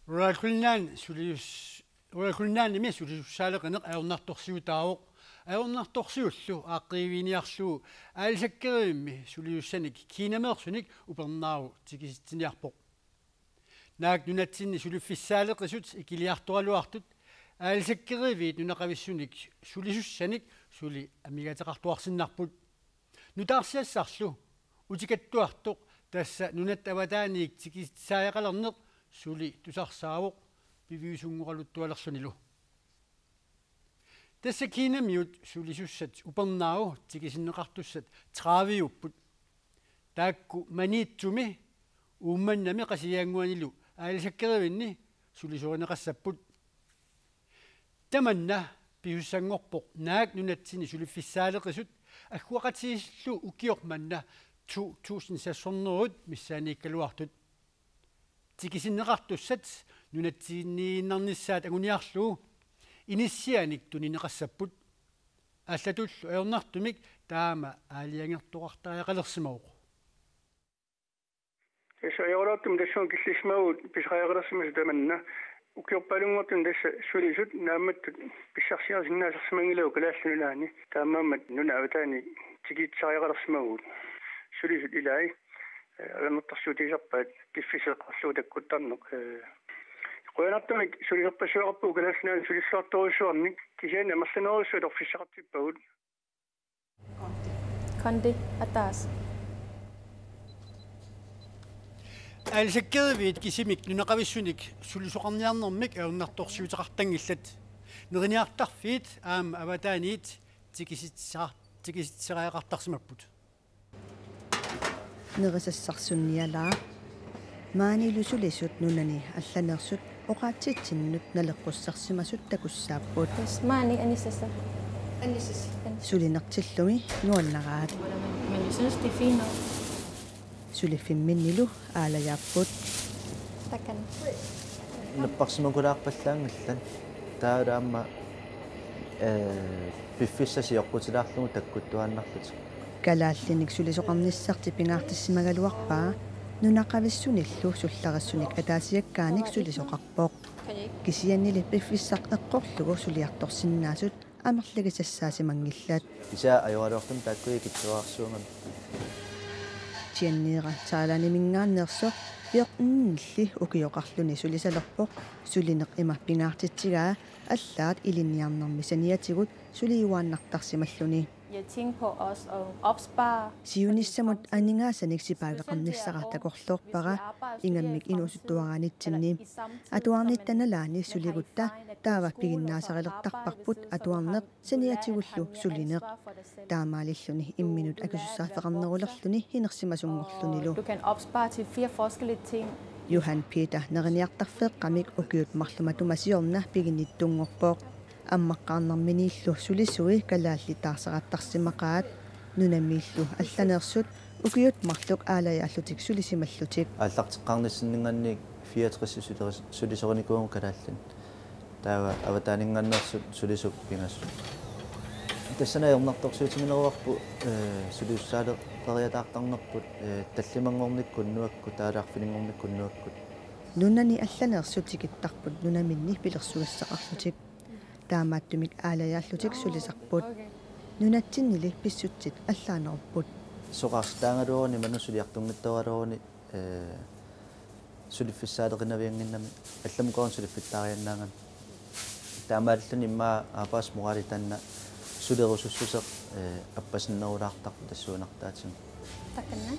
Urakulnaan sulius urakulnaan nimi suliussaaleqaneq aornartorsiutaawoq aornartorsiullu aaqqiviniarluu aalisakkerimmi suliussanik kiinameersunik upernaaru tikisitsiniarpoq naak nunatsinni suliffissaaleqisut ikiliartoraluartut aalisakkerivit nunaqavissunik sulisussanik suli amigateqartuarsinnarput nutaarsiassarlu utikattuartoq tassa nunat avataaniik tikissaayaqalerneq suli tusarsaavoq piviusunngoraluttualerlunilu tassa kiinamiut sulisussat upernaaru tikisinneqartussat traaviupput taakku maniitsumi uummannami qasiyaanguanilu aalisakkerevinni sulisuurineqassapput tamanna piussangorpoq naak nunatsini suliffissaaleqisut аггуақатигиллу укиорманна 2016 миссааниккалуартут тикисиннеқартуссат нунатсииннииннарнissaат агуниарлуу иниссианик тунинеқассаппут аллатуллу аернартумик таама аалиангертоқартариақалерсимауқ эсоёротум дэшон киллисмауут писраярерсимас таманна укиорпалунгортун тасса сулисут наамматтут писсарсиарсиннаасерсимангилау калааллунаани таамааммат нуна аватаани тигитсариақалерсимагуут сулисут илаи анертарсуутисарпаат киффисеқарлуу таккуттарнеқ қуянартумик сулисерпассуақарпуу калаассунаани сулиссуарторуссуарник кисиани амерланерусsuut орфиссақартиппагут Kondi атаас аалисаккеривит кисимик нунақависсуник сулисоқарниарнэрмик ауннарторсиутеқартангиллат нерниартарфиит аама аватааниит тикиситсераақартарсимаппут нерисассарсунниалаа маанилусулисут нунани алланерсут оқаатситсиннут налеққуссарсимасут такуссааппут маани анисаса сулинертиллуми нуаннараат men jeg synes det er fint nok сулиффимминнилу аалаяаппут такан наппарсимакулаарпаллаангилла таараама пиффиссасиоққутилаарлугу таккуттуааннарлут калааллиник сулисоқарниссарти пингаартиссимагалуарпаа нунақависсуниллу сулларассуник атаасиаккааник сулисоқарпоқ кисианнили пиффиссақ эққорлугу сулиарторсиннаасут амерлигисассаасимангиллаат исаа аюалуартум тааккуи китсуаарсууман тианниера тааланимингааннерсо пиорнилли укиоқарлуни сулисалерпоқ сулинеқ има пингаартитсигаа аллаат илинниарнэрми саниатигут сулиуааннартарсималлуни jeg tænker på også at opspare сиунissamут анингаасаник сипаавеқарниссаратакорлуорпара ингаммик инусуттуараанитсинни атуарниттаналаани сулигутта таава пигиннаасарилертарпарпут атуарнеқ саниатигуллу сулинеқ таамаалиллуни имминут акусуссаафеқарнерулерлуни хинерсимасунгорлунилу du kan opspare til 4 forskellige ting Johan Peter нерниартарфеэққамик укиут марлуматумасиорна пигинниттунгорпоқ аммаққарнэрминииллу сулиссуи калаалли таарсеқаттарсимақаат нунамииллу алланерсут укиут марлук аалаяаллутик сулисималлутик ааллартеққарниссиннинганник 64 сулисориникуун калааллин таава аватаанингannерсут сулисук пингассу тассана ернарторсуутиминеруарпу сулиуссаале периатаартарнерпут таллимангорниккун нуакку таалаарфилингорниккун нуаккут нунани алланерсутикиттарпут нунаминни пилерсуассақарлутик таамааттумик аалаяаллутик сулисарпут нунатсиннили писсутсит аллаанерпут соқарстаангалуурни манусулиартунгиттооралуурни сулиффиссаалеқинавиангиннами алламукорн сулиффиттаарианнаанган таамааллуни имма апаас моралитанна сулерусуссусеқ аппасиннерулаартарпу тассуунартаатин такана